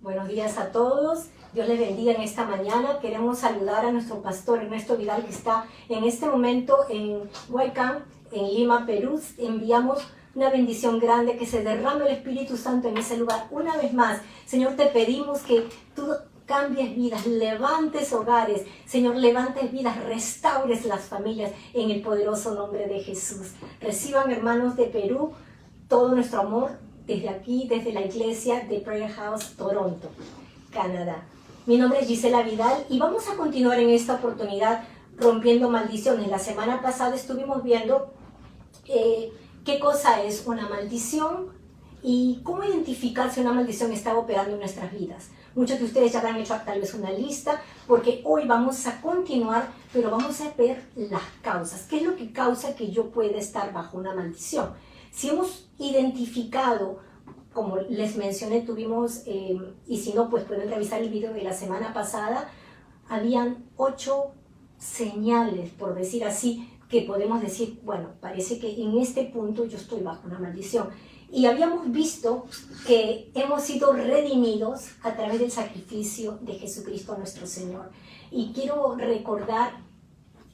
Buenos días a todos. Dios les bendiga en esta mañana. Queremos saludar a nuestro pastor Ernesto Vidal, que está en este momento en Huaycán, en Lima, Perú. Enviamos una bendición grande, que se derrame el Espíritu Santo en ese lugar. Una vez más, Señor, te pedimos que tú cambies vidas, levantes hogares, Señor, levantes vidas, restaures las familias en el poderoso nombre de Jesús. Reciban, hermanos de Perú, todo nuestro amor desde aquí, desde la iglesia de Prayer House, Toronto, Canadá. Mi nombre es Gisela Vidal y vamos a continuar en esta oportunidad rompiendo maldiciones. La semana pasada estuvimos viendo qué cosa es una maldición y cómo identificar si una maldición está operando en nuestras vidas. Muchos de ustedes ya han hecho tal vez una lista, porque hoy vamos a continuar, pero vamos a ver las causas. ¿Qué es lo que causa que yo pueda estar bajo una maldición? Si hemos identificado, como les mencioné, tuvimos, y si no, pues pueden revisar el video de la semana pasada, habían 8 señales, por decir así, que podemos decir, bueno, parece que en este punto yo estoy bajo una maldición. Y habíamos visto que hemos sido redimidos a través del sacrificio de Jesucristo nuestro Señor. Y quiero recordar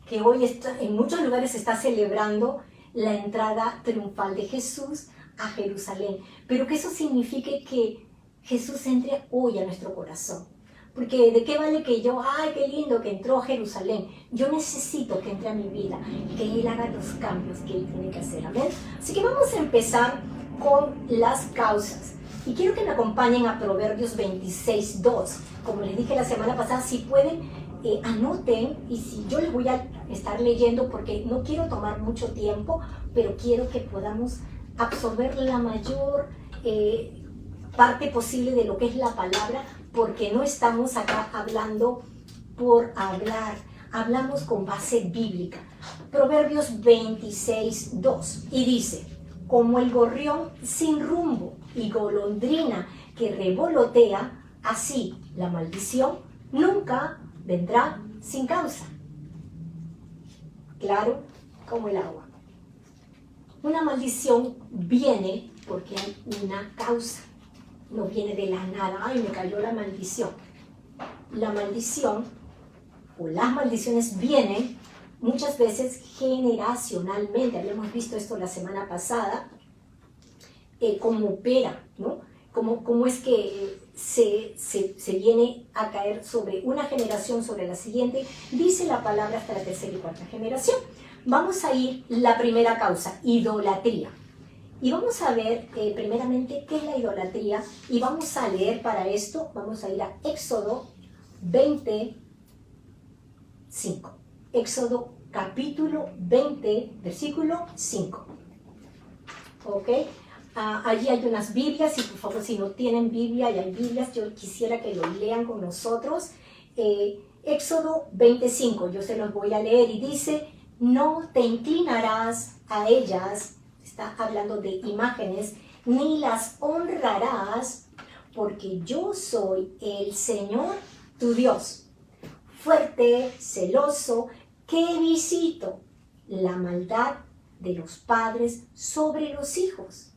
que hoy en muchos lugares se está celebrando la entrada triunfal de Jesús a Jerusalén, pero que eso signifique que Jesús entre hoy a nuestro corazón. Porque ¿de qué vale que yo, ay, qué lindo que entró a Jerusalén? Yo necesito que entre a mi vida, que Él haga los cambios que Él tiene que hacer, amén. Así que vamos a empezar con las causas. Y quiero que me acompañen a Proverbios 26:2. Como les dije la semana pasada, si pueden, anoten, y si yo les voy a estar leyendo porque no quiero tomar mucho tiempo, pero quiero que podamos absorber la mayor parte posible de lo que es la palabra, porque no estamos acá hablando por hablar, hablamos con base bíblica. Proverbios 26:2, y dice: como el gorrión sin rumbo y golondrina que revolotea, así la maldición nunca vendrá sin causa. Claro como el agua. Una maldición viene porque hay una causa. No viene de la nada. Ay, me cayó la maldición. La maldición o las maldiciones vienen muchas veces generacionalmente. Habíamos visto esto la semana pasada, cómo opera, ¿no? Cómo es que se viene a caer sobre una generación, sobre la siguiente. Dice la palabra hasta la tercera y cuarta generación. Vamos a ir la primera causa, idolatría. Y vamos a ver primeramente qué es la idolatría, y vamos a leer para esto, vamos a ir a Éxodo 25. Éxodo capítulo 20, versículo 5. ¿Ok? Allí hay unas Biblias, y por favor, si no tienen Biblia y hay Biblias, yo quisiera que lo lean con nosotros. Éxodo 25, yo se los voy a leer, y dice: no te inclinarás a ellas, está hablando de imágenes, ni las honrarás, porque yo soy el Señor tu Dios, fuerte, celoso, que visito la maldad de los padres sobre los hijos,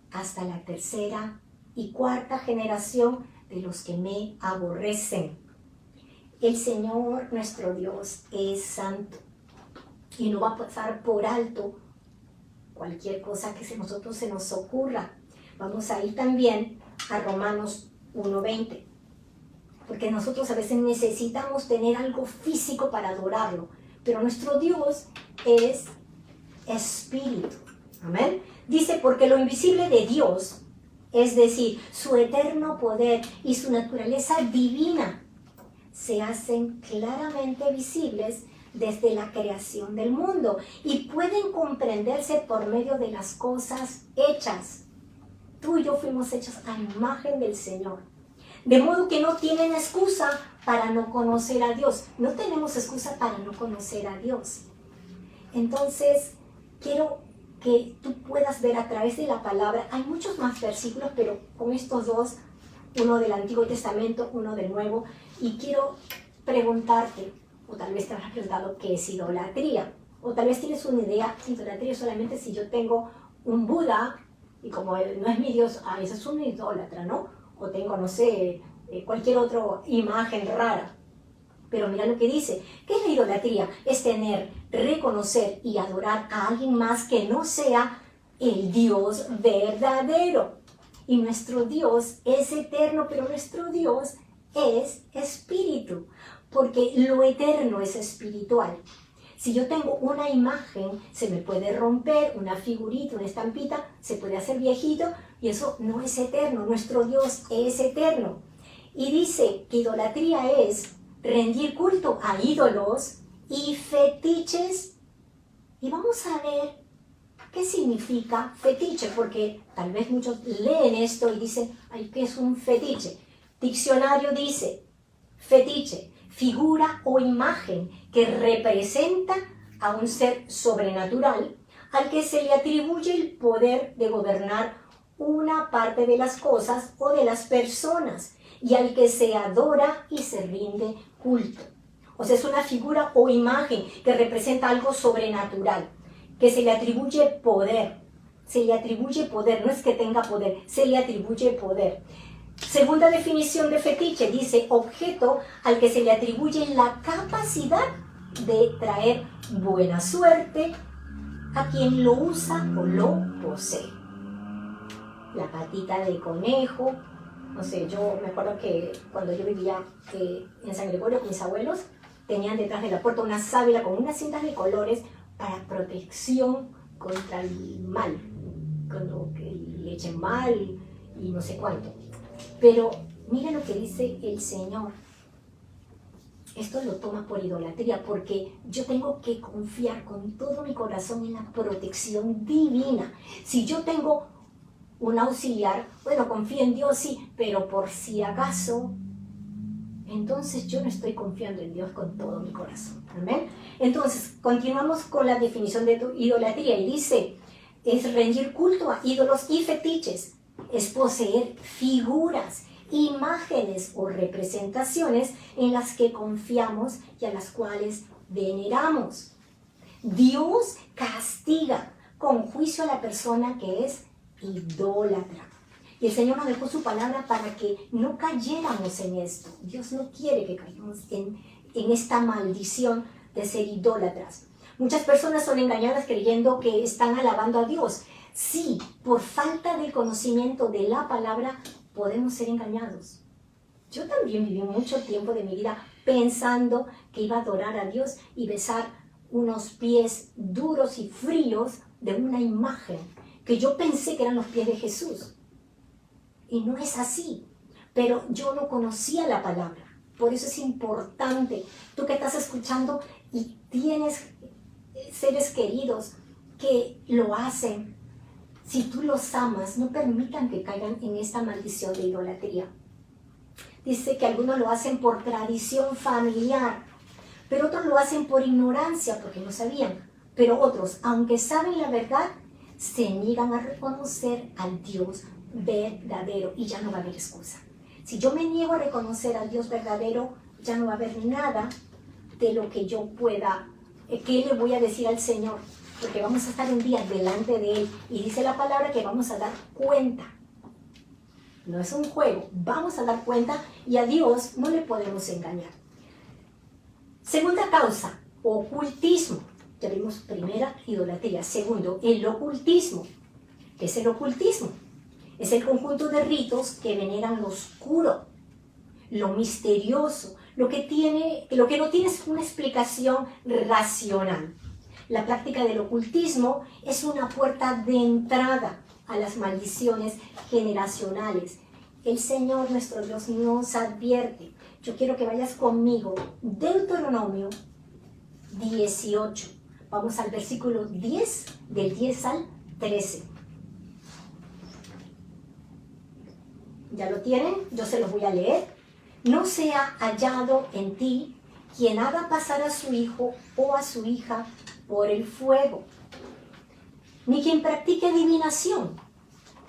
hasta la tercera y cuarta generación de los que me aborrecen. El Señor nuestro Dios es santo y no va a pasar por alto cualquier cosa que a nosotros se nos ocurra. Vamos a ir también a Romanos 1:20, porque nosotros a veces necesitamos tener algo físico para adorarlo, pero nuestro Dios es espíritu. Amén. Dice: porque lo invisible de Dios, es decir, su eterno poder y su naturaleza divina, se hacen claramente visibles desde la creación del mundo y pueden comprenderse por medio de las cosas hechas. Tú y yo fuimos hechos a imagen del Señor. De modo que no tienen excusa para no conocer a Dios. No tenemos excusa para no conocer a Dios. Entonces, quiero que tú puedas ver a través de la palabra. Hay muchos más versículos, pero con estos dos, uno del Antiguo Testamento, uno del Nuevo, y quiero preguntarte, o tal vez te habrás preguntado, ¿qué es idolatría? O tal vez tienes una idea: idolatría solamente si yo tengo un Buda, y como él no es mi Dios, ese es un idólatra, ¿no? o tengo, no sé, cualquier otra imagen rara. Pero mira lo que dice, ¿qué es la idolatría? Es tener, reconocer y adorar a alguien más que no sea el Dios verdadero. Y nuestro Dios es eterno, pero nuestro Dios es espíritu, porque lo eterno es espiritual. Si yo tengo una imagen, se me puede romper, una figurita, una estampita, se puede hacer viejito, y eso no es eterno. Nuestro Dios es eterno. Y dice que idolatría es rendir culto a ídolos y fetiches. Y vamos a ver qué significa fetiche, porque tal vez muchos leen esto y dicen, ay, ¿qué es un fetiche? Diccionario dice, fetiche, figura o imagen que representa a un ser sobrenatural al que se le atribuye el poder de gobernar una parte de las cosas o de las personas y al que se adora y se rinde culto. O sea, es una figura o imagen que representa algo sobrenatural, que se le atribuye poder. Se le atribuye poder, no es que tenga poder, se le atribuye poder. Segunda definición de fetiche, dice objeto al que se le atribuye la capacidad de traer buena suerte a quien lo usa o lo posee. La patita de conejo, no sé, yo me acuerdo que cuando yo vivía en San Gregorio con mis abuelos, tenían detrás de la puerta una sábila con unas cintas de colores para protección contra el mal, cuando le echen mal y no sé cuánto. Pero mira lo que dice el Señor. Esto lo toma por idolatría, porque yo tengo que confiar con todo mi corazón en la protección divina. Si yo tengo un auxiliar, bueno, confío en Dios, sí, pero por si acaso, entonces yo no estoy confiando en Dios con todo mi corazón. ¿Amén? Entonces, continuamos con la definición de idolatría y dice, es rendir culto a ídolos y fetiches, es poseer figuras, imágenes o representaciones en las que confiamos y a las cuales veneramos. Dios castiga con juicio a la persona que es idólatra. Y el Señor nos dejó su palabra para que no cayéramos en esto. Dios no quiere que caigamos en esta maldición de ser idólatras. Muchas personas son engañadas creyendo que están alabando a Dios. Sí, por falta de conocimiento de la palabra podemos ser engañados. Yo también viví mucho tiempo de mi vida pensando que iba a adorar a Dios y besar unos pies duros y fríos de una imagen que yo pensé que eran los pies de Jesús. Y no es así, pero yo no conocía la palabra. Por eso es importante, tú que estás escuchando y tienes seres queridos que lo hacen, si tú los amas, no permitan que caigan en esta maldición de idolatría. Dice que algunos lo hacen por tradición familiar, pero otros lo hacen por ignorancia, porque no sabían. Pero otros, aunque saben la verdad, se niegan a reconocer al Dios verdadero y ya no va a haber excusa. Si yo me niego a reconocer al Dios verdadero, ya no va a haber nada de lo que yo pueda, ¿qué le voy a decir al Señor? Porque vamos a estar un día delante de Él y dice la palabra que vamos a dar cuenta. No es un juego, vamos a dar cuenta y a Dios no le podemos engañar. Segunda causa, ocultismo. Ya vimos primera, idolatría. Segundo, el ocultismo. ¿Qué es el ocultismo? Es el conjunto de ritos que veneran lo oscuro, lo misterioso, lo que no tiene una explicación racional. La práctica del ocultismo es una puerta de entrada a las maldiciones generacionales. El Señor nuestro Dios nos advierte. Yo quiero que vayas conmigo. Deuteronomio 18. Vamos al versículo 10, del 10 al 13. ¿Ya lo tienen? Yo se los voy a leer. No sea hallado en ti quien haga pasar a su hijo o a su hija por el fuego, ni quien practique adivinación,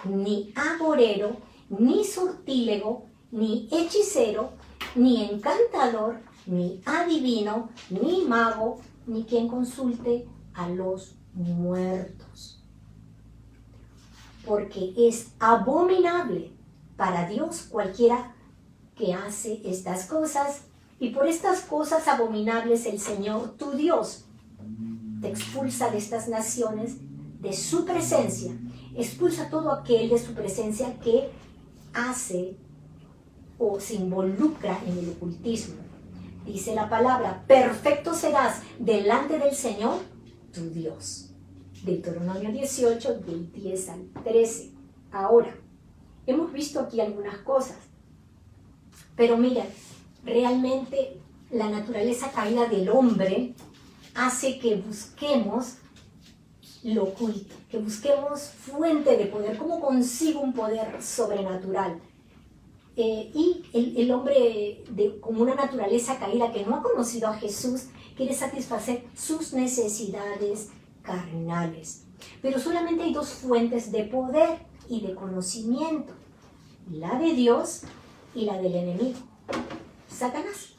ni agorero, ni sortílego, ni hechicero, ni encantador, ni adivino, ni mago, ni quien consulte a los muertos. Porque es abominable para Dios cualquiera que hace estas cosas, y por estas cosas abominables el Señor, tu Dios, te expulsa de estas naciones, de su presencia. Expulsa todo aquel de su presencia que hace o se involucra en el ocultismo. Dice la palabra, perfecto serás delante del Señor, tu Dios. Deuteronomio 18, del 10 al 13. Ahora, hemos visto aquí algunas cosas, pero mira, realmente la naturaleza caída del hombre hace que busquemos lo oculto, que busquemos fuente de poder, cómo consigo un poder sobrenatural. Y el hombre con una naturaleza caída que no ha conocido a Jesús quiere satisfacer sus necesidades carnales. Pero solamente hay dos fuentes de poder y de conocimiento, la de Dios y la del enemigo, Satanás.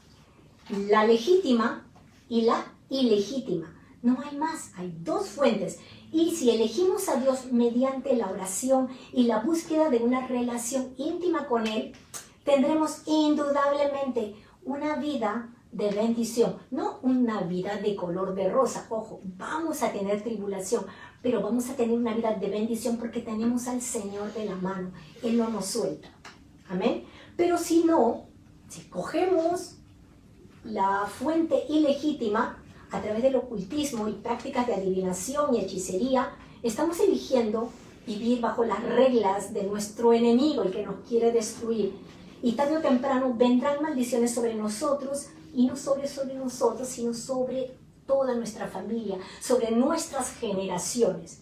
La legítima y la ilegítima. No hay más, hay dos fuentes. Y si elegimos a Dios mediante la oración y la búsqueda de una relación íntima con Él, tendremos indudablemente una vida de bendición, no una vida de color de rosa. Ojo, vamos a tener tribulación, pero vamos a tener una vida de bendición porque tenemos al Señor de la mano. Él no nos suelta. Amén. Pero si no, si cogemos la fuente ilegítima a través del ocultismo y prácticas de adivinación y hechicería, estamos eligiendo vivir bajo las reglas de nuestro enemigo, el que nos quiere destruir. Y tarde o temprano vendrán maldiciones sobre nosotros, y no sobre nosotros, sino sobre toda nuestra familia, sobre nuestras generaciones.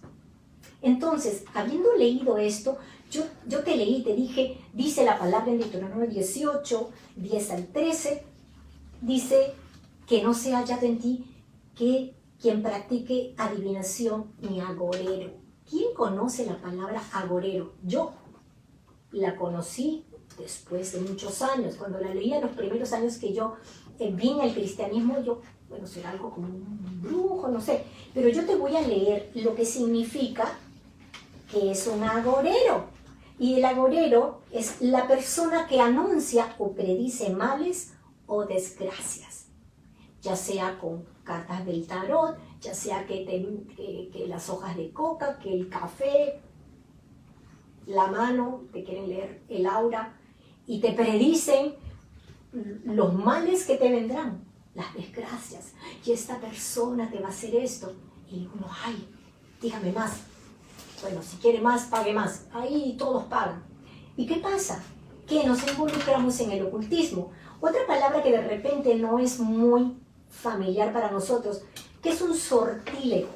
Entonces, habiendo leído esto, yo te leí, te dije, dice la palabra en Deuteronomio 18, 10 al 13, dice que no se haya en ti que quien practique adivinación ni agorero. ¿Quién conoce la palabra agorero? Yo la conocí después de muchos años. Cuando la leía los primeros años que yo vine al cristianismo, bueno, será algo como un brujo, no sé. Pero yo te voy a leer lo que significa que es un agorero. Y el agorero es la persona que anuncia o predice males o desgracias, ya sea con cartas del tarot, ya sea que las hojas de coca, que el café, la mano, te quieren leer el aura y te predicen los males que te vendrán, las desgracias, y esta persona te va a hacer esto, y uno, ay, dígame más. Bueno, si quiere más, pague más. Ahí todos pagan. ¿Y qué pasa? Que nos involucramos en el ocultismo. Otra palabra que de repente no es muy familiar para nosotros, que es un sortílego.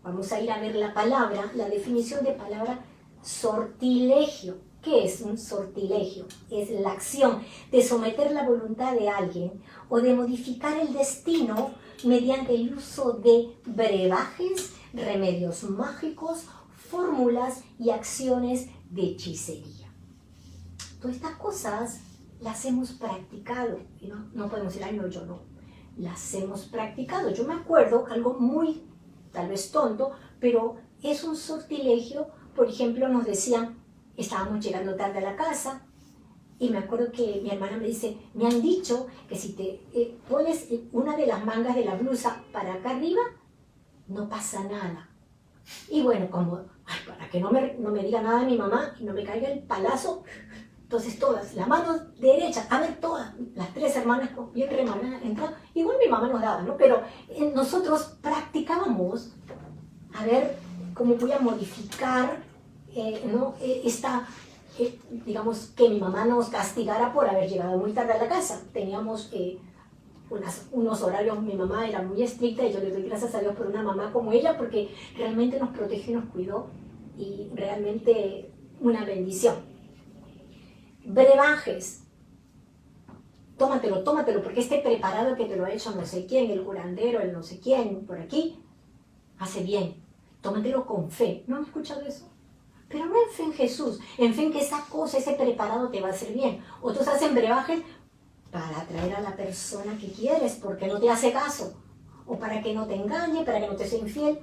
Vamos a ir a ver la palabra, la definición de palabra sortilegio. ¿Qué es un sortilegio? Es la acción de someter la voluntad de alguien o de modificar el destino mediante el uso de brebajes, remedios mágicos, fórmulas y acciones de hechicería. Todas estas cosas las hemos practicado. Y no podemos decir, ay no, yo no. Las hemos practicado. Yo me acuerdo algo muy, tal vez tonto, pero es un sortilegio. Por ejemplo, nos decían, estábamos llegando tarde a la casa, y me acuerdo que mi hermana me dice, me han dicho que si te pones una de las mangas de la blusa para acá arriba, no pasa nada. Y bueno, como, ay, para que no me diga nada mi mamá y no me caiga el palazo, entonces todas, la mano derecha, a ver todas, las tres hermanas bien remanadas, entraban, igual mi mamá nos daba, ¿no? Pero nosotros practicábamos a ver cómo voy a modificar, ¿no? Digamos, que mi mamá nos castigara por haber llegado muy tarde a la casa. Teníamos unos horarios, mi mamá era muy estricta y yo le doy gracias a Dios por una mamá como ella, porque realmente nos protegió y nos cuidó, y realmente una bendición. Brebajes. Tómatelo, porque este preparado que te lo ha hecho no sé quién, el curandero, el no sé quién, por aquí, hace bien. Tómatelo con fe. ¿No han escuchado eso? Pero no en fe en Jesús, en fe en que esa cosa, ese preparado te va a hacer bien. Otros hacen brebajes para atraer a la persona que quieres, porque no te hace caso, o para que no te engañe, para que no te sea infiel.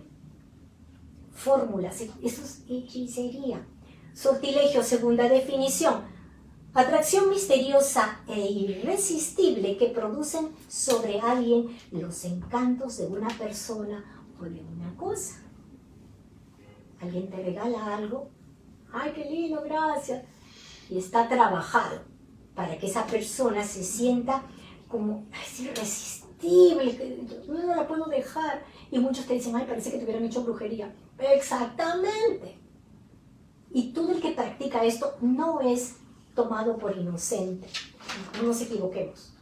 Fórmulas, eso es hechicería. Sortilegio, segunda definición. Atracción misteriosa e irresistible que producen sobre alguien los encantos de una persona o de una cosa. Alguien te regala algo, ¡ay, qué lindo, gracias! Y está trabajado para que esa persona se sienta como, es irresistible, que no la puedo dejar. Y muchos te dicen, ay, parece que te hubieran hecho brujería. Exactamente. Y todo el que practica esto no es tomado por inocente. No nos equivoquemos.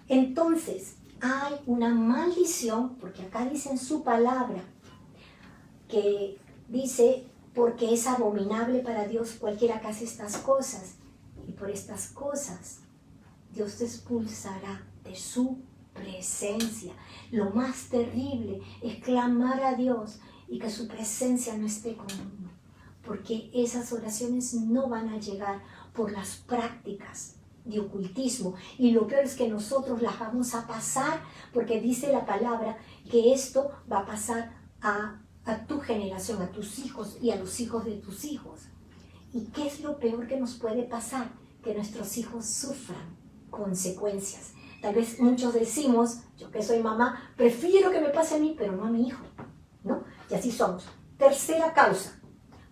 Entonces, hay una maldición, porque acá dice en su palabra, que dice, porque es abominable para Dios cualquiera que hace estas cosas, y por estas cosas Dios te expulsará de su presencia. Lo más terrible es clamar a Dios y que su presencia no esté con uno, porque esas oraciones no van a llegar por las prácticas de ocultismo, y lo peor es que nosotros las vamos a pasar, porque dice la palabra que esto va a pasar a tu generación, a tus hijos y a los hijos de tus hijos. ¿Y qué es lo peor que nos puede pasar? Que nuestros hijos sufran consecuencias. Tal vez muchos decimos, yo que soy mamá, prefiero que me pase a mí, pero no a mi hijo, ¿no? Y así somos. Tercera causa,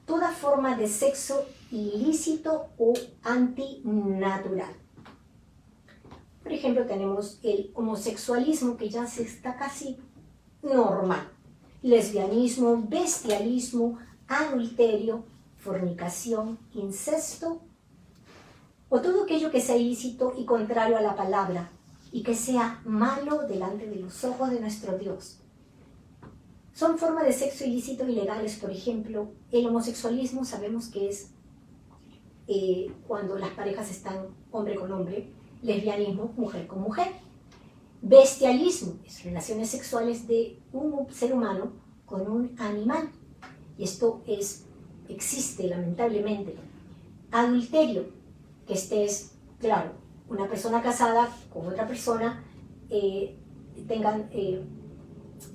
toda forma de sexo ilícito o antinatural. Por ejemplo, tenemos el homosexualismo, que ya se está casi normal. Lesbianismo, bestialismo, adulterio, fornicación, incesto, o todo aquello que sea ilícito y contrario a la palabra, y que sea malo delante de los ojos de nuestro Dios. Son formas de sexo ilícito ilegales. Por ejemplo, el homosexualismo sabemos que es cuando las parejas están hombre con hombre, lesbianismo, mujer con mujer. Bestialismo es relaciones sexuales de un ser humano con un animal, y esto existe lamentablemente. Adulterio, que es, claro, una persona casada con otra persona, tengan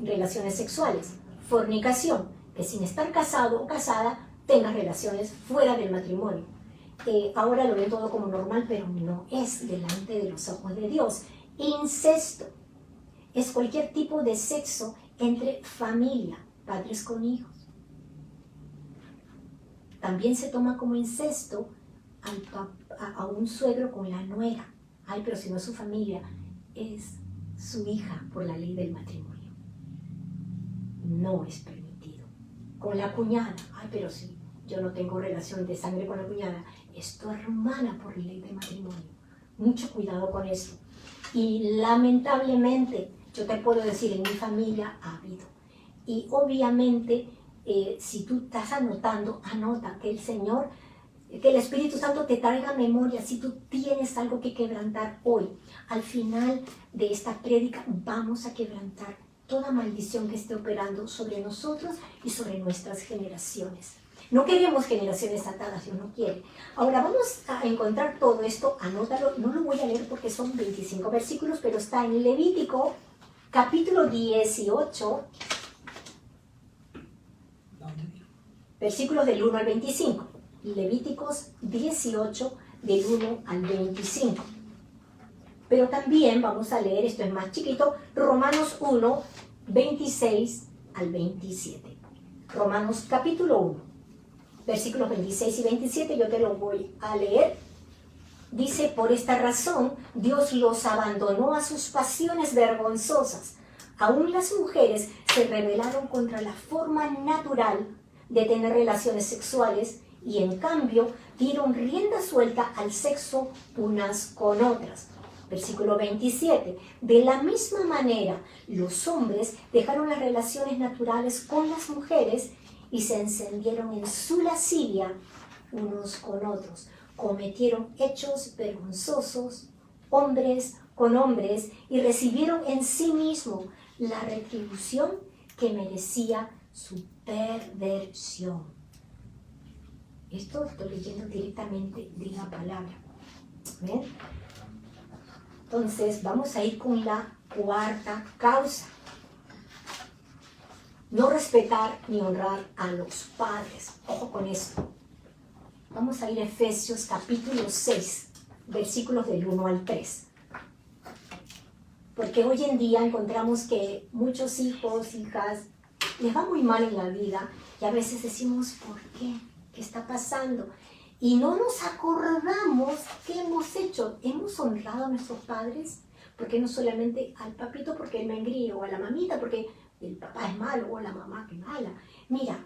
relaciones sexuales. Fornicación, que sin estar casado o casada tengan relaciones fuera del matrimonio. Ahora lo ven todo como normal, pero no es delante de los ojos de Dios. Incesto es cualquier tipo de sexo entre familia, padres con hijos. También se toma como incesto a un suegro con la nuera. Ay, pero si no es su familia, es su hija por la ley del matrimonio. No es permitido. Con la cuñada, ay, pero si yo no tengo relación de sangre con la cuñada, es tu hermana por ley de matrimonio. Mucho cuidado con eso. Y lamentablemente, yo te puedo decir, en mi familia ha habido. Y obviamente, si tú estás anotando, anota que el Señor, que el Espíritu Santo te traiga memoria. Si tú tienes algo que quebrantar hoy, al final de esta prédica vamos a quebrantar toda maldición que esté operando sobre nosotros y sobre nuestras generaciones. No queremos generaciones atadas, Dios no quiere. Ahora vamos a encontrar todo esto, anótalo, no lo voy a leer porque son 25 versículos, pero está en Levítico, capítulo 18, versículos del 1 al 25. Levíticos 18, del 1 al 25. Pero también vamos a leer, esto es más chiquito, Romanos 1, 26 al 27. Romanos capítulo 1. Versículos 26 y 27, yo te lo voy a leer. Dice, por esta razón, Dios los abandonó a sus pasiones vergonzosas. Aún las mujeres se rebelaron contra la forma natural de tener relaciones sexuales y en cambio dieron rienda suelta al sexo unas con otras. Versículo 27. De la misma manera, los hombres dejaron las relaciones naturales con las mujeres y se encendieron en su lascivia unos con otros. Cometieron hechos vergonzosos, hombres con hombres, y recibieron en sí mismo la retribución que merecía su perversión. Esto estoy leyendo directamente de la palabra. ¿Ven? Entonces, vamos a ir con la cuarta causa. No respetar ni honrar a los padres. Ojo con esto. Vamos a ir a Efesios capítulo 6, versículos del 1 al 3. Porque hoy en día encontramos que muchos hijos, hijas, les va muy mal en la vida y a veces decimos, ¿por qué? ¿Qué está pasando? Y no nos acordamos qué hemos hecho. ¿Hemos honrado a nuestros padres? Porque no solamente al papito porque él me engríe, o a la mamita porque el papá es malo, o la mamá que mala. Mira,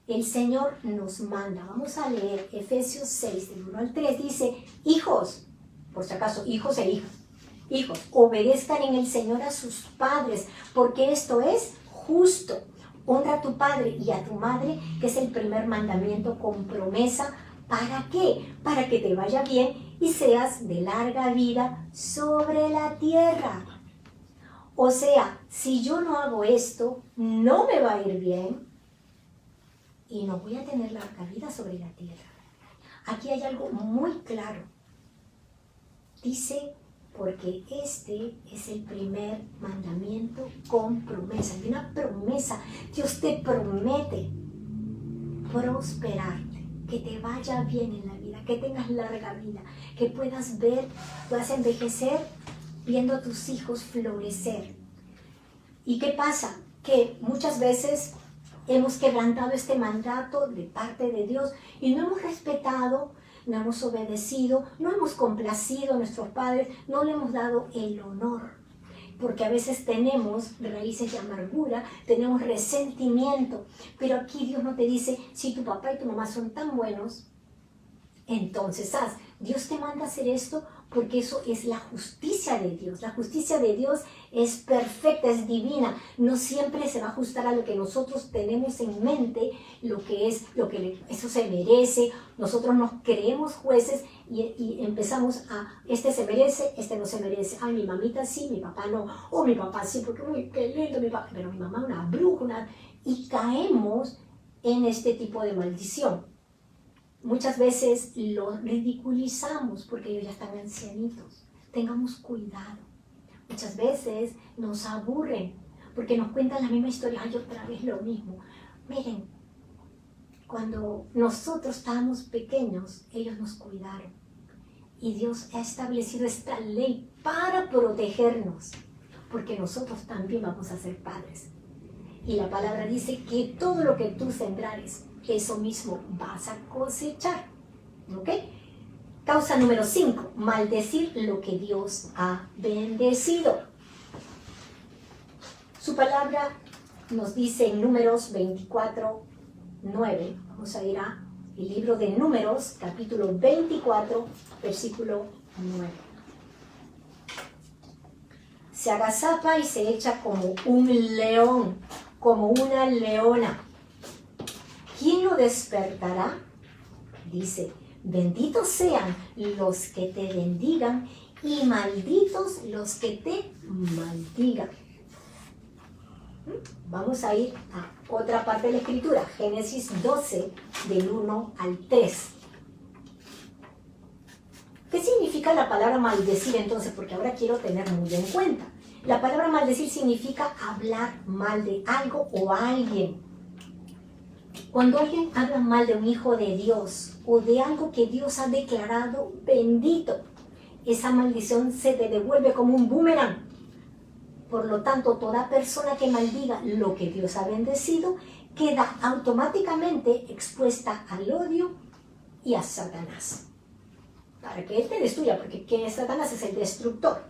el Señor nos manda. Vamos a leer Efesios 6, del 1 al 3. Dice, hijos, por si acaso, hijos e hijas. Hijos, obedezcan en el Señor a sus padres, porque esto es justo. Honra a tu padre y a tu madre, que es el primer mandamiento con promesa. ¿Para qué? Para que te vaya bien y seas de larga vida sobre la tierra. O sea, si yo no hago esto, no me va a ir bien y no voy a tener larga vida sobre la tierra. Aquí hay algo muy claro. Dice, porque este es el primer mandamiento con promesa. Hay una promesa. Dios te promete prosperarte, que te vaya bien en la vida, que tengas larga vida, que puedas ver, puedas envejecer viendo a tus hijos florecer. ¿Y qué pasa? Que muchas veces hemos quebrantado este mandato de parte de Dios y no hemos respetado, no hemos obedecido, no hemos complacido a nuestros padres, no le hemos dado el honor. Porque a veces tenemos raíces de amargura, tenemos resentimiento. Pero aquí Dios no te dice, si tu papá y tu mamá son tan buenos, entonces haz. Dios te manda a hacer esto porque eso es la justicia de Dios. La justicia de Dios es perfecta, es divina. No siempre se va a ajustar a lo que nosotros tenemos en mente, eso se merece. Nosotros nos creemos jueces y empezamos a, este se merece, este no se merece. Ay, mi mamita sí, mi papá no. O mi papá sí, porque uy, qué lindo mi papá. Pero mi mamá una bruja. Y caemos en este tipo de maldición. Muchas veces los ridiculizamos porque ellos ya están ancianitos. Tengamos cuidado. Muchas veces nos aburren porque nos cuentan la misma historia. Ay, otra vez lo mismo. Miren, cuando nosotros estábamos pequeños, ellos nos cuidaron. Y Dios ha establecido esta ley para protegernos, porque nosotros también vamos a ser padres. Y la palabra dice que todo lo que tú sembrares, eso mismo vas a cosechar. ¿Ok? Causa número 5, maldecir lo que Dios ha bendecido. Su palabra nos dice en Números 24, 9. Vamos a ir al libro de Números, capítulo 24, versículo 9. Se agazapa y se echa como un león, como una leona. ¿Quién lo despertará? Dice, benditos sean los que te bendigan y malditos los que te maldigan. Vamos a ir a otra parte de la escritura, Génesis 12, del 1 al 3. ¿Qué significa la palabra maldecir entonces? Porque ahora quiero tener muy en cuenta. La palabra maldecir significa hablar mal de algo o alguien. Cuando alguien habla mal de un hijo de Dios o de algo que Dios ha declarado bendito, esa maldición se te devuelve como un boomerang. Por lo tanto, toda persona que maldiga lo que Dios ha bendecido queda automáticamente expuesta al odio y a Satanás. Para que él te destruya, porque ¿quién es Satanás? Es el destructor.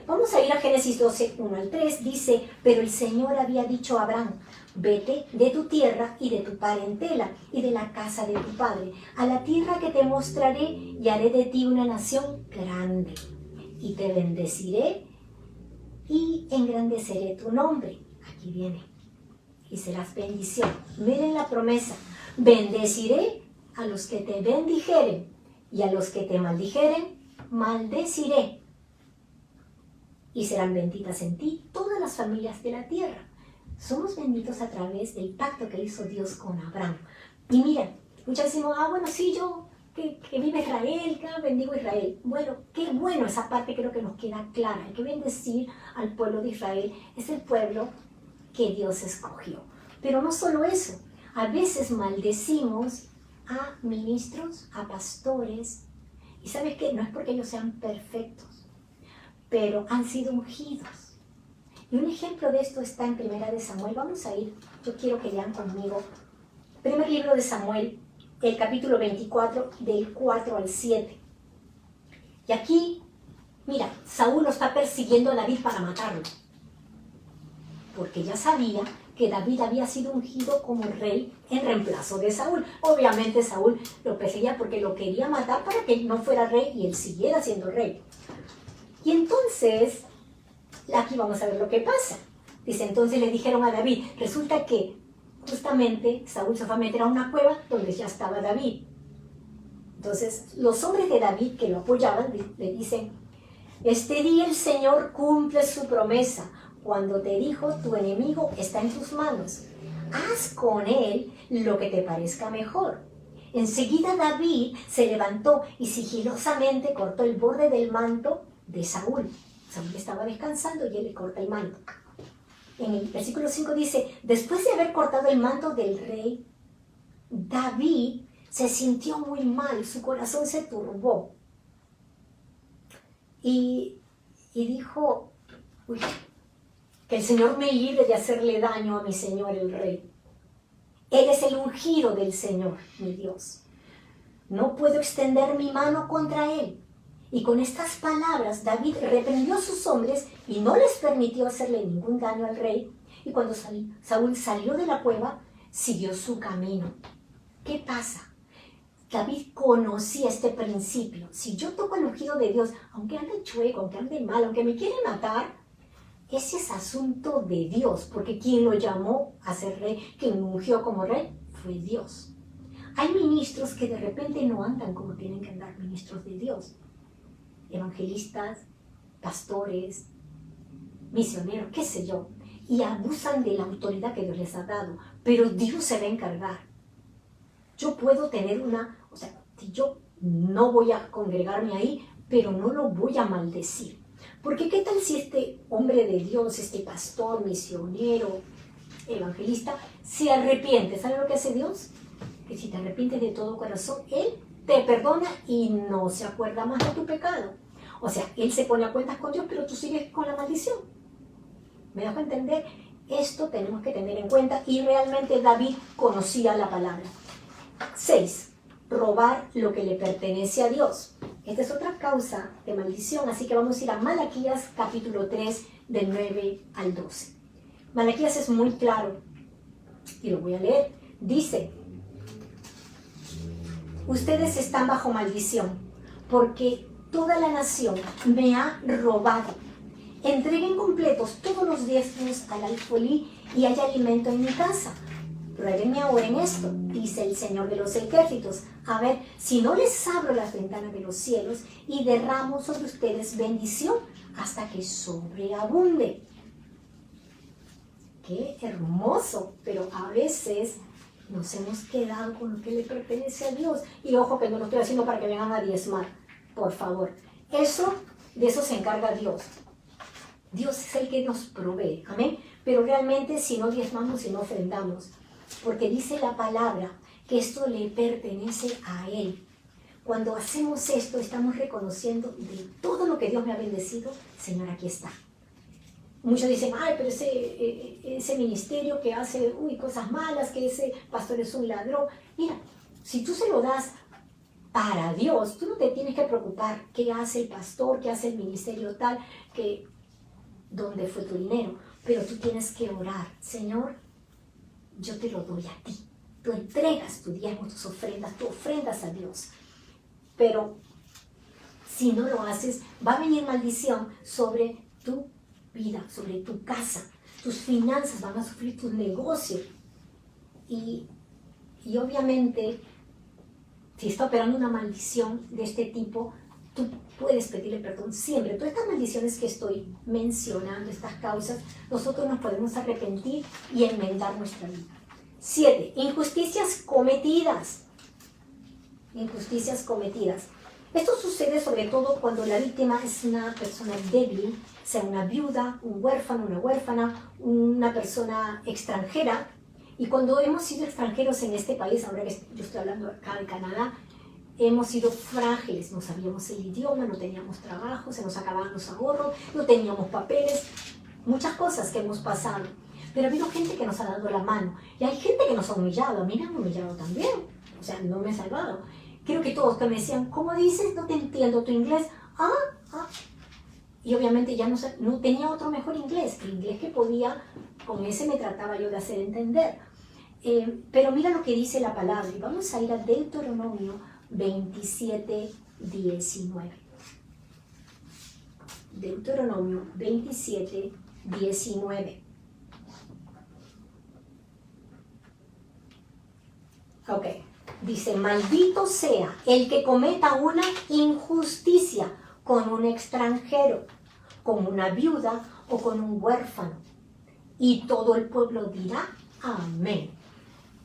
Vamos a ir a Génesis 12, 1 al 3. Dice, pero el Señor había dicho a Abraham, vete de tu tierra y de tu parentela y de la casa de tu padre, a la tierra que te mostraré y haré de ti una nación grande. Y te bendeciré y engrandeceré tu nombre. Aquí viene. Y serás bendición. Miren la promesa. Bendeciré a los que te bendijeren y a los que te maldijeren, maldeciré. Y serán benditas en ti todas las familias de la tierra. Somos benditos a través del pacto que hizo Dios con Abraham. Y miren, muchas decimos, bueno, sí, yo que vive Israel, que bendigo a Israel. Bueno, qué bueno, esa parte creo que nos queda clara. Hay que bendecir al pueblo de Israel. Es el pueblo que Dios escogió. Pero no solo eso. A veces maldecimos a ministros, a pastores, y ¿sabes qué? No es porque ellos sean perfectos, pero han sido ungidos. Y un ejemplo de esto está en Primera de Samuel. Vamos a ir, yo quiero que lean conmigo. Primer libro de Samuel, el capítulo 24, del 4 al 7. Y aquí, mira, Saúl lo está persiguiendo a David para matarlo, porque ya sabía que David había sido ungido como rey en reemplazo de Saúl. Obviamente Saúl lo perseguía porque lo quería matar para que no fuera rey y él siguiera siendo rey. Y entonces, aquí vamos a ver lo que pasa. Dice, entonces le dijeron a David, resulta que justamente Saúl se fue a meter a una cueva donde ya estaba David. Entonces, los hombres de David que lo apoyaban le dicen, este día el Señor cumple su promesa. Cuando te dijo, tu enemigo está en tus manos. Haz con él lo que te parezca mejor. Enseguida David se levantó y sigilosamente cortó el borde del manto de Saúl. Saúl estaba descansando y él le corta el manto. En el versículo 5 dice, después de haber cortado el manto del rey, David se sintió muy mal, su corazón se turbó. Y dijo, uy, que el Señor me libre de hacerle daño a mi Señor el Rey. Él es el ungido del Señor, mi Dios. No puedo extender mi mano contra él. Y con estas palabras David reprendió a sus hombres y no les permitió hacerle ningún daño al rey. Y cuando Saúl salió de la cueva, siguió su camino. ¿Qué pasa? David conocía este principio. Si yo toco el ungido de Dios, aunque ande chueco, aunque ande mal, aunque me quiere matar, ese es asunto de Dios, porque quien lo llamó a ser rey, quien lo ungió como rey, fue Dios. Hay ministros que de repente no andan como tienen que andar ministros de Dios. Evangelistas, pastores, misioneros, qué sé yo, y abusan de la autoridad que Dios les ha dado, pero Dios se va a encargar. Yo puedo tener si yo no voy a congregarme ahí, pero no lo voy a maldecir. Porque ¿qué tal si este hombre de Dios, este pastor, misionero, evangelista, se arrepiente? ¿Sabe lo que hace Dios? Que si te arrepientes de todo corazón, Él te perdona y no se acuerda más de tu pecado. O sea, Él se pone a cuentas con Dios, pero tú sigues con la maldición. ¿Me dejo entender? Esto tenemos que tener en cuenta y realmente David conocía la palabra. 6. Robar lo que le pertenece a Dios. Esta es otra causa de maldición, así que vamos a ir a Malaquías capítulo 3 del 9 al 12. Malaquías es muy claro y lo voy a leer. Dice, ustedes están bajo maldición porque toda la nación me ha robado. Entreguen completos todos los diezmos al alfolí y hay alimento en mi casa. Pruébenme ahora en esto, dice el Señor de los ejércitos, a ver si no les abro las ventanas de los cielos y derramo sobre ustedes bendición hasta que sobreabunde. ¡Qué hermoso! Pero a veces nos hemos quedado con lo que le pertenece a Dios. Y ojo que no lo estoy haciendo para que vengan a diezmar, por favor. De eso se encarga Dios. Dios es el que nos provee, amén. Pero realmente si no diezmamos, si no ofrendamos, porque dice la palabra que esto le pertenece a Él. Cuando hacemos esto, estamos reconociendo de todo lo que Dios me ha bendecido, Señor, aquí está. Muchos dicen, ay, pero ese ministerio que hace cosas malas, que ese pastor es un ladrón. Mira, si tú se lo das para Dios, tú no te tienes que preocupar qué hace el pastor, qué hace el ministerio tal, dónde fue tu dinero. Pero tú tienes que orar, Señor, yo te lo doy a ti. Tú entregas tu diezmo, tus ofrendas, tú ofrendas a Dios. Pero si no lo haces, va a venir maldición sobre tu vida, sobre tu casa. Tus finanzas van a sufrir, tus negocios. Y obviamente, si está operando una maldición de este tipo, tú puedes pedirle perdón siempre. Todas estas maldiciones que estoy mencionando, estas causas, nosotros nos podemos arrepentir y enmendar nuestra vida. 7. Injusticias cometidas. Injusticias cometidas. Esto sucede sobre todo cuando la víctima es una persona débil, sea una viuda, un huérfano, una huérfana, una persona extranjera, Y cuando hemos sido extranjeros en este país, ahora que yo estoy hablando acá de Canadá, hemos sido frágiles, no sabíamos el idioma, no teníamos trabajo, se nos acababan los ahorros, no teníamos papeles, muchas cosas que hemos pasado. Pero ha habido gente que nos ha dado la mano y hay gente que nos ha humillado, a mí me han humillado también, o sea, no me he salvado. Creo que todos que me decían, ¿cómo dices? No te entiendo tu inglés. Y obviamente ya no tenía otro mejor inglés, el inglés que podía, con ese me trataba yo de hacer entender. Pero mira lo que dice la palabra, y vamos a ir a Deuteronomio 27, 19. Deuteronomio 27, 19. Ok, dice, maldito sea el que cometa una injusticia con un extranjero, con una viuda o con un huérfano. Y todo el pueblo dirá, amén.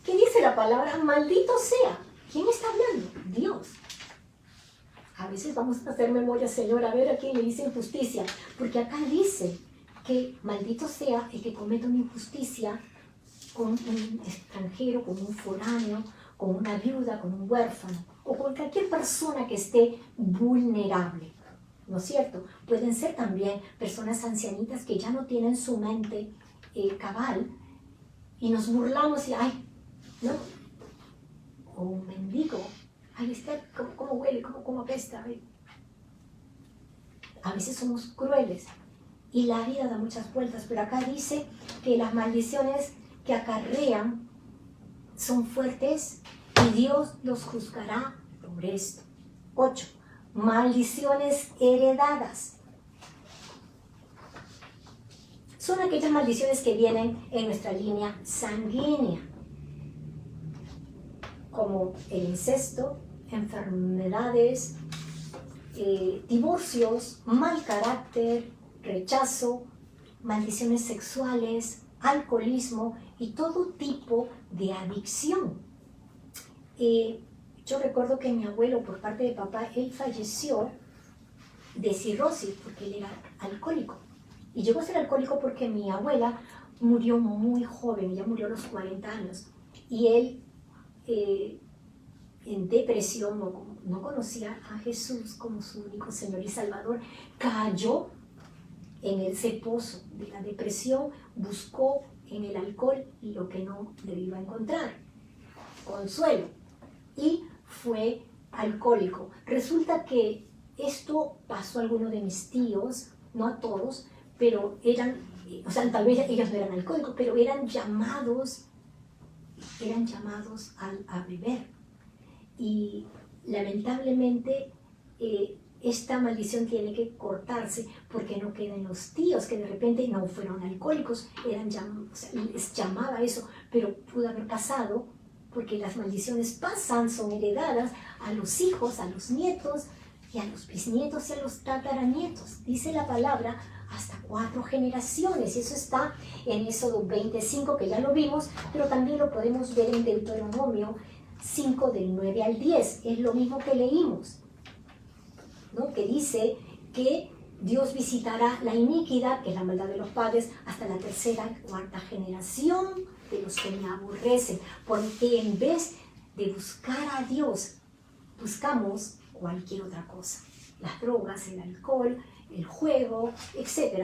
¿Qué dice la palabra? Maldito sea. ¿Quién está hablando? Dios. A veces vamos a hacer memoria, Señor, a ver a quién le dice injusticia. Porque acá dice que maldito sea el que cometa una injusticia con un extranjero, con un foráneo, con una viuda, con un huérfano, o con cualquier persona que esté vulnerable. ¿No es cierto? Pueden ser también personas ancianitas que ya no tienen su mente cabal y nos burlamos y, ay, ¿no? O un mendigo, ay, está, ¿cómo huele? ¿Cómo apesta? Ay. A veces somos crueles y la vida da muchas vueltas, pero acá dice que las maldiciones que acarrean son fuertes y Dios los juzgará por esto. 8. Maldiciones heredadas. Son aquellas maldiciones que vienen en nuestra línea sanguínea, como el incesto, enfermedades, divorcios, mal carácter, rechazo, maldiciones sexuales, alcoholismo y todo tipo de adicción. Yo recuerdo que mi abuelo, por parte de papá, él falleció de cirrosis porque él era alcohólico. Y llegó a ser alcohólico porque mi abuela murió muy joven, ya murió a los 40 años. Y él, en depresión, no conocía a Jesús como su único Señor y Salvador, cayó en ese pozo de la depresión, buscó en el alcohol lo que no le iba a encontrar, consuelo, y fue alcohólico. Resulta que esto pasó a algunos de mis tíos, no a todos, pero eran, o sea, tal vez ellos no eran alcohólicos, pero eran llamados a beber. Y lamentablemente esta maldición tiene que cortarse porque no quedan los tíos que de repente no fueron alcohólicos, o sea, les llamaba eso, pero pudo haber pasado porque las maldiciones pasan, son heredadas a los hijos, a los nietos y a los bisnietos y a los tataranietos. Dice la palabra hasta 4 generaciones. Eso está en Éxodo 25, que ya lo vimos, pero también lo podemos ver en Deuteronomio 5, del 9 al 10. Es lo mismo que leímos, ¿no? Que dice que Dios visitará la iniquidad, que es la maldad de los padres, hasta la 3ª y 4ª generación de los que me aborrecen, porque en vez de buscar a Dios, buscamos cualquier otra cosa. Las drogas, el alcohol, el juego, etc.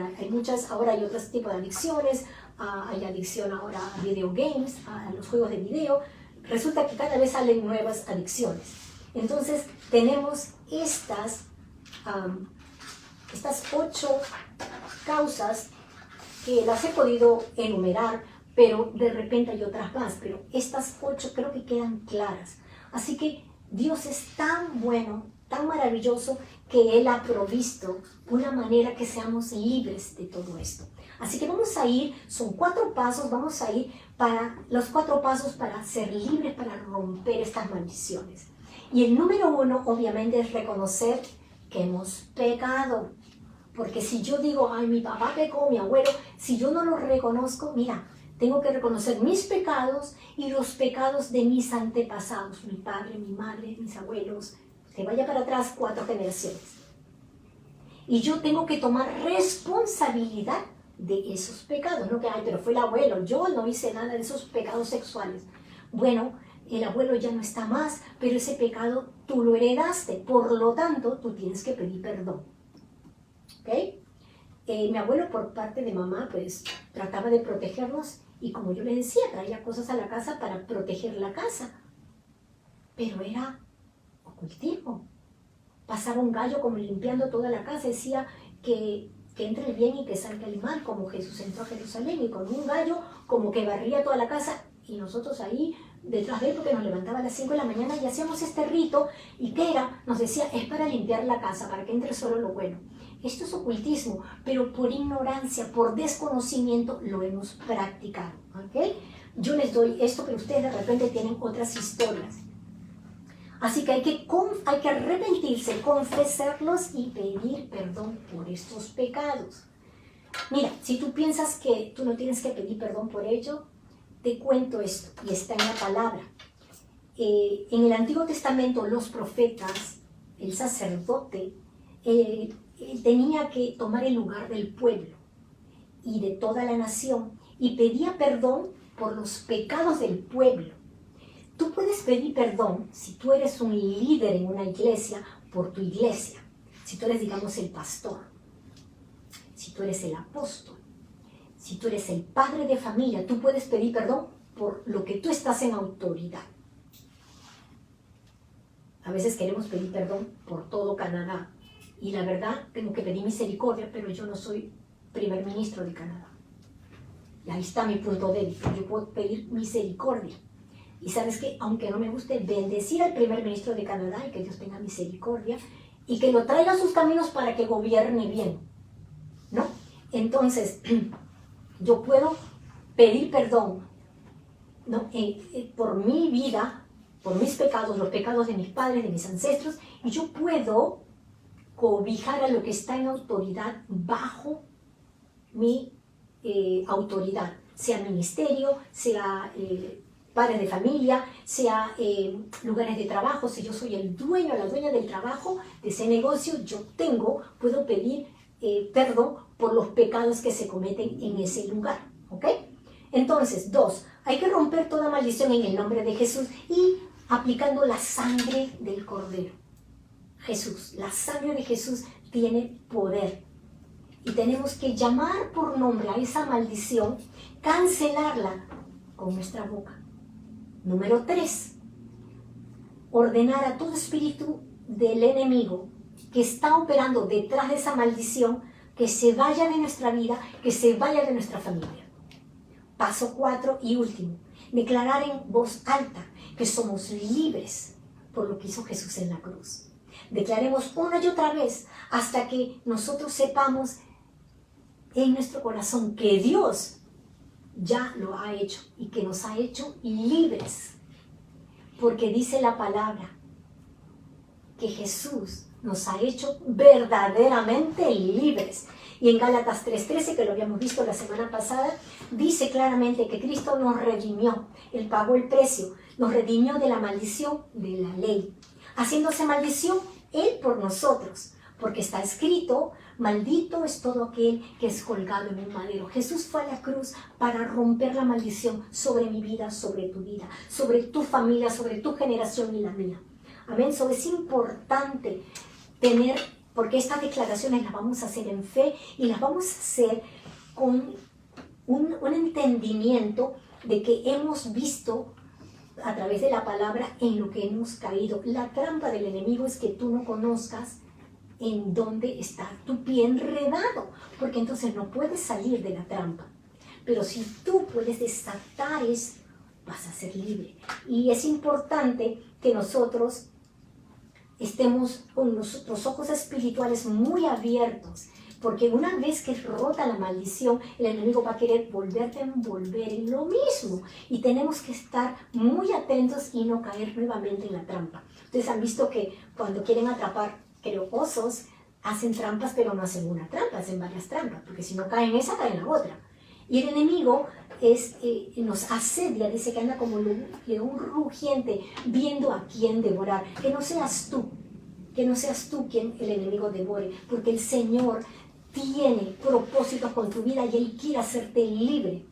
Ahora hay otros tipos de adicciones, hay adicción ahora a video games, a los juegos de video. Resulta que cada vez salen nuevas adicciones. Entonces tenemos estas 8 causas que las he podido enumerar, pero de repente hay otras más, pero estas 8 creo que quedan claras. Así que Dios es tan bueno, tan maravilloso, que Él ha provisto una manera que seamos libres de todo esto. Así que vamos a ir, son 4 pasos, vamos a ir para los 4 pasos para ser libres, para romper estas maldiciones. Y el número 1, obviamente, es reconocer que hemos pecado. Porque si yo digo, ay, mi papá pecó, mi abuelo, si yo no lo reconozco, mira, tengo que reconocer mis pecados y los pecados de mis antepasados, mi padre, mi madre, mis abuelos, que vaya para atrás 4 generaciones. Y yo tengo que tomar responsabilidad de esos pecados. No que, ay, pero fue el abuelo, yo no hice nada de esos pecados sexuales. Bueno, el abuelo ya no está más, pero ese pecado tú lo heredaste, por lo tanto, tú tienes que pedir perdón. ¿Ok? Mi abuelo, por parte de mamá, pues trataba de protegernos y, como yo les decía, traía cosas a la casa para proteger la casa. Pero era ocultismo. Pasaba un gallo como limpiando toda la casa, decía que entre el bien y que salga el mal, como Jesús entró a Jerusalén, y con un gallo como que barría toda la casa, y nosotros ahí detrás de él, porque nos levantaba a las 5 de la mañana y hacíamos este rito. ¿Y qué era? Nos decía, es para limpiar la casa, para que entre solo lo bueno. Esto es ocultismo, pero por ignorancia, por desconocimiento lo hemos practicado. ¿Okay? Yo les doy esto, pero ustedes de repente tienen otras historias. Así que hay que arrepentirse, confesarlos y pedir perdón por estos pecados. Mira, si tú piensas que tú no tienes que pedir perdón por ello, te cuento esto, y está en la palabra. En el Antiguo Testamento, los profetas, el sacerdote, tenía que tomar el lugar del pueblo y de toda la nación, y pedía perdón por los pecados del pueblo. Tú puedes pedir perdón si tú eres un líder en una iglesia, por tu iglesia. Si tú eres, digamos, el pastor, si tú eres el apóstol, si tú eres el padre de familia, tú puedes pedir perdón por lo que tú estás en autoridad. A veces queremos pedir perdón por todo Canadá. Y la verdad, tengo que pedir misericordia, pero yo no soy primer ministro de Canadá. Y ahí está mi punto débil. Yo puedo pedir misericordia. Y sabes que, aunque no me guste, bendecir al primer ministro de Canadá y que Dios tenga misericordia y que lo traiga a sus caminos para que gobierne bien, ¿no? Entonces, yo puedo pedir perdón, ¿no? Por mi vida, por mis pecados, los pecados de mis padres, de mis ancestros, y yo puedo cobijar a lo que está en autoridad bajo mi autoridad, sea ministerio, sea padres de familia, sea lugares de trabajo. Si yo soy el dueño o la dueña del trabajo, de ese negocio, puedo pedir perdón por los pecados que se cometen en ese lugar. ¿Ok? Entonces, 2, hay que romper toda maldición en el nombre de Jesús y aplicando la sangre del Cordero. Jesús, la sangre de Jesús tiene poder. Y tenemos que llamar por nombre a esa maldición, cancelarla con nuestra boca. Número 3, ordenar a todo espíritu del enemigo que está operando detrás de esa maldición que se vaya de nuestra vida, que se vaya de nuestra familia. Paso 4 y último, declarar en voz alta que somos libres por lo que hizo Jesús en la cruz. Declaremos una y otra vez hasta que nosotros sepamos en nuestro corazón que Dios ya lo ha hecho y que nos ha hecho libres, porque dice la palabra que Jesús nos ha hecho verdaderamente libres. Y en Gálatas 3:13, que lo habíamos visto la semana pasada, dice claramente que Cristo nos redimió, Él pagó el precio, nos redimió de la maldición de la ley, haciéndose maldición Él por nosotros, porque está escrito, maldito es todo aquel que es colgado en un madero. Jesús fue a la cruz para romper la maldición sobre mi vida, sobre tu vida, sobre tu familia, sobre tu generación y la mía. Amén. So, es importante tener, porque estas declaraciones las vamos a hacer en fe y las vamos a hacer con un entendimiento de que hemos visto a través de la palabra en lo que hemos caído. La trampa del enemigo es que tú no conozcas en dónde está tu pie enredado, porque entonces no puedes salir de la trampa. Pero si tú puedes desatar eso, vas a ser libre. Y es importante que nosotros estemos con los ojos espirituales muy abiertos, porque una vez que es rota la maldición, el enemigo va a querer volverte a envolver en lo mismo. Y tenemos que estar muy atentos y no caer nuevamente en la trampa. Ustedes han visto que cuando quieren atrapar, creo, osos, hacen trampas, pero no hacen una trampa, hacen varias trampas, porque si no caen en esa, caen en la otra. Y el enemigo nos asedia, dice que anda como león rugiente, viendo a quién devorar. Que no seas tú quien el enemigo devore, porque el Señor tiene propósitos con tu vida y Él quiere hacerte libre.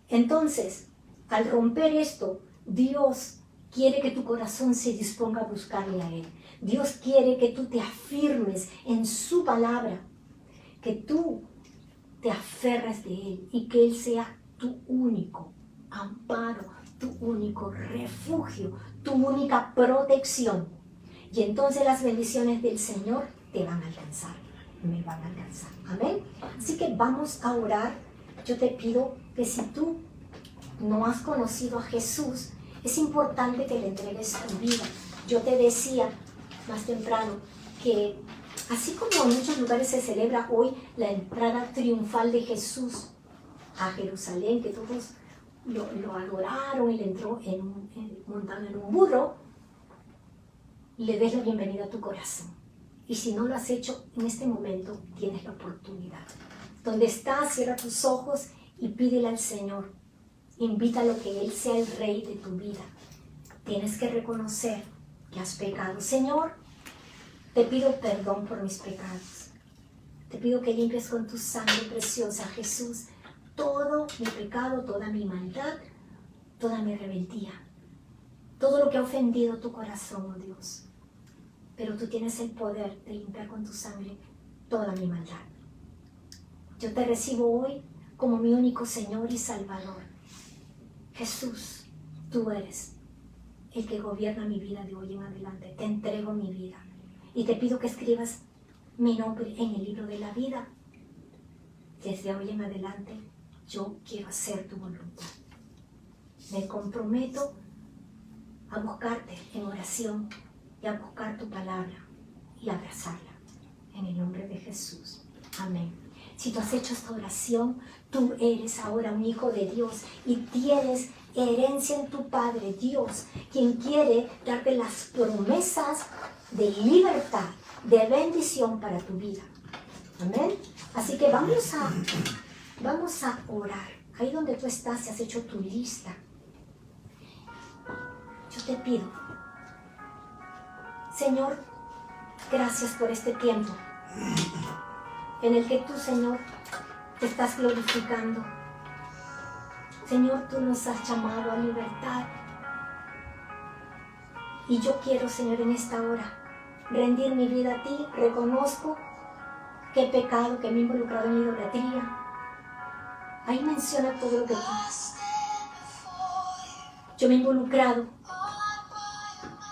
Entonces, al romper esto, Dios quiere que tu corazón se disponga a buscarle a Él. Dios quiere que tú te afirmes en su palabra, que tú te aferres de Él y que Él sea tu único amparo, tu único refugio, tu única protección. Y entonces las bendiciones del Señor te van a alcanzar, me van a alcanzar. Amén. Así que vamos a orar. Yo te pido que si tú no has conocido a Jesús, es importante que le entregues tu vida. Yo te decía más temprano que así como en muchos lugares se celebra hoy la entrada triunfal de Jesús a Jerusalén, que todos lo adoraron, Él entró montado en un burro, le des la bienvenida a tu corazón. Y si no lo has hecho, en este momento tienes la oportunidad. Donde estás, cierra tus ojos y pídele al Señor. Invítalo que Él sea el Rey de tu vida. Tienes que reconocer que has pecado. Señor, te pido perdón por mis pecados. Te pido que limpies con tu sangre preciosa, Jesús, todo mi pecado, toda mi maldad, toda mi rebeldía. Todo lo que ha ofendido tu corazón, oh Dios. Pero tú tienes el poder de limpiar con tu sangre toda mi maldad. Yo te recibo hoy como mi único Señor y Salvador. Jesús, tú eres el que gobierna mi vida de hoy en adelante. Te entrego mi vida y te pido que escribas mi nombre en el libro de la vida. Desde hoy en adelante, yo quiero hacer tu voluntad. Me comprometo a buscarte en oración y a buscar tu palabra y abrazarla. En el nombre de Jesús. Amén. Si tú has hecho esta oración, tú eres ahora un hijo de Dios y tienes herencia en tu Padre, Dios, quien quiere darte las promesas de libertad, de bendición para tu vida. Amén. Así que vamos a orar. Ahí donde tú estás, si has hecho tu lista, yo te pido, Señor, gracias por este tiempo en el que tú, Señor, te estás glorificando. Señor, tú nos has llamado a libertad. Y yo quiero, Señor, en esta hora, rendir mi vida a ti. Reconozco que he pecado, que me he involucrado en idolatría. Ahí menciona todo lo que tú. Yo me he involucrado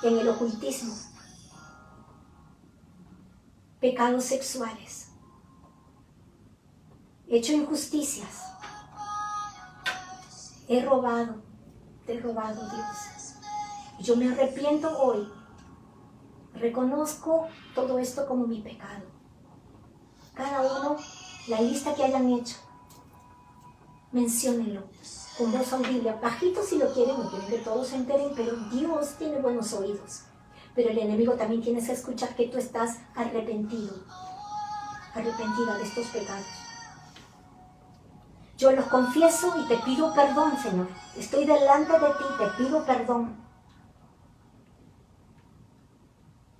en el ocultismo, pecados sexuales, he hecho injusticias, he robado, te he robado, Dios. Yo me arrepiento hoy, reconozco todo esto como mi pecado. Cada uno, la lista que hayan hecho, menciónenlo con voz audible, bajito si lo quieren, no quieren que todos se enteren, pero Dios tiene buenos oídos. Pero el enemigo también tiene que escuchar que tú estás arrepentido, arrepentida de estos pecados. Yo los confieso y te pido perdón, Señor. Estoy delante de ti, te pido perdón.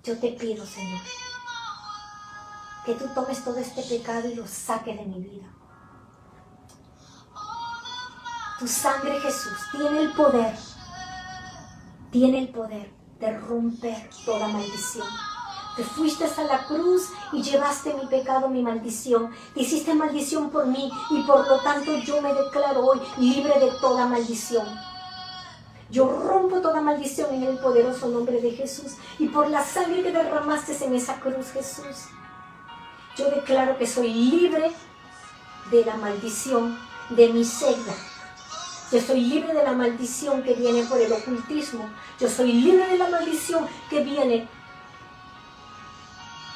Yo te pido, Señor, que tú tomes todo este pecado y lo saques de mi vida. Tu sangre, Jesús, tiene el poder de romper toda maldición. Te fuiste a la cruz y llevaste mi pecado, mi maldición. Te hiciste maldición por mí y por lo tanto yo me declaro hoy libre de toda maldición. Yo rompo toda maldición en el poderoso nombre de Jesús y por la sangre que derramaste en esa cruz, Jesús. Yo declaro que soy libre de la maldición de mi celda. Yo soy libre de la maldición que viene por el ocultismo. Yo soy libre de la maldición que viene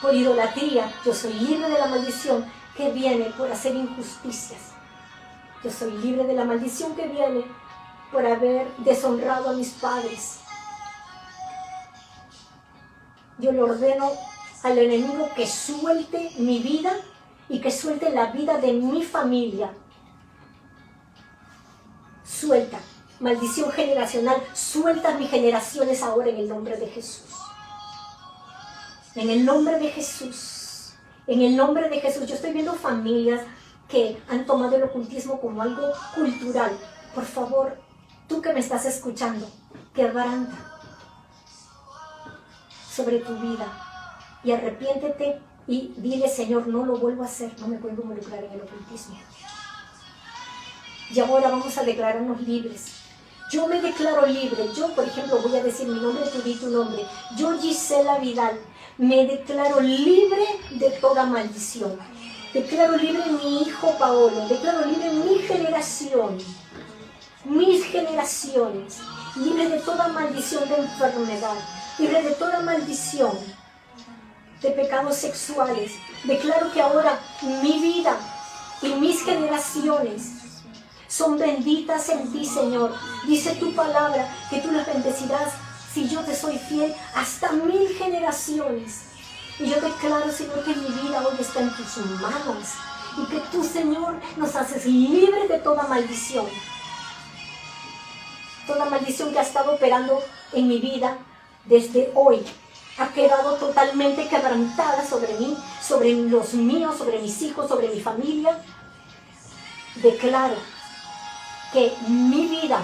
por idolatría. Yo soy libre de la maldición que viene por hacer injusticias. Yo soy libre de la maldición que viene por haber deshonrado a mis padres. Yo le ordeno al enemigo que suelte mi vida y que suelte la vida de mi familia. Suelta, maldición generacional, suelta mis generaciones ahora en el nombre de Jesús. En el nombre de Jesús, En el nombre de Jesús, yo estoy viendo familias que han tomado el ocultismo como algo cultural. Por favor, tú que me estás escuchando, quebranta sobre tu vida y arrepiéntete y dile, Señor, no lo vuelvo a hacer, no me vuelvo a involucrar en el ocultismo. Y ahora vamos a declararnos libres. Yo me declaro libre. Yo, por ejemplo, voy a decir mi nombre, tú di tu nombre. Yo, Gisela Vidal, me declaro libre de toda maldición. Declaro libre mi hijo Paolo. Declaro libre mi generación. Mis generaciones. Libre de toda maldición de enfermedad. Libre de toda maldición de pecados sexuales. Declaro que ahora mi vida y mis generaciones son benditas en ti, Señor. Dice tu palabra que tú las bendecirás si yo te soy fiel hasta 1000 generaciones. Y yo declaro, Señor, que mi vida hoy está en tus manos y que tú, Señor, nos haces libres de toda maldición. Toda maldición que ha estado operando en mi vida desde hoy ha quedado totalmente quebrantada sobre mí, sobre los míos, sobre mis hijos, sobre mi familia. Declaro que mi vida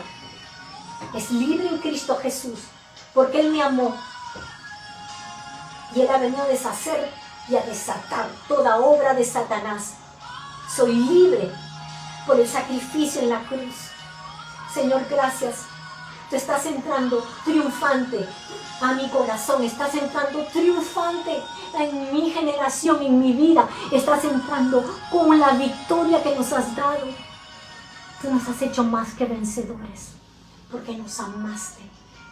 es libre en Cristo Jesús, porque Él me amó y Él ha venido a deshacer y a desatar toda obra de Satanás. Soy libre por el sacrificio en la cruz. Señor, gracias. Tú estás entrando triunfante a mi corazón, estás entrando triunfante en mi generación, en mi vida. Estás entrando con la victoria que nos has dado. Tú nos has hecho más que vencedores, porque nos amaste.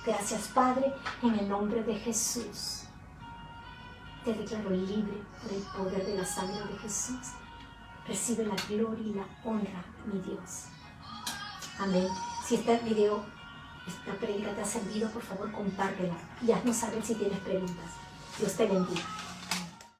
Gracias, Padre, en el nombre de Jesús. Te declaro libre por el poder de la sangre de Jesús. Recibe la gloria y la honra, mi Dios. Amén. Si este video, esta prédica te ha servido, por favor, compártela y haznos saber si tienes preguntas. Dios te bendiga.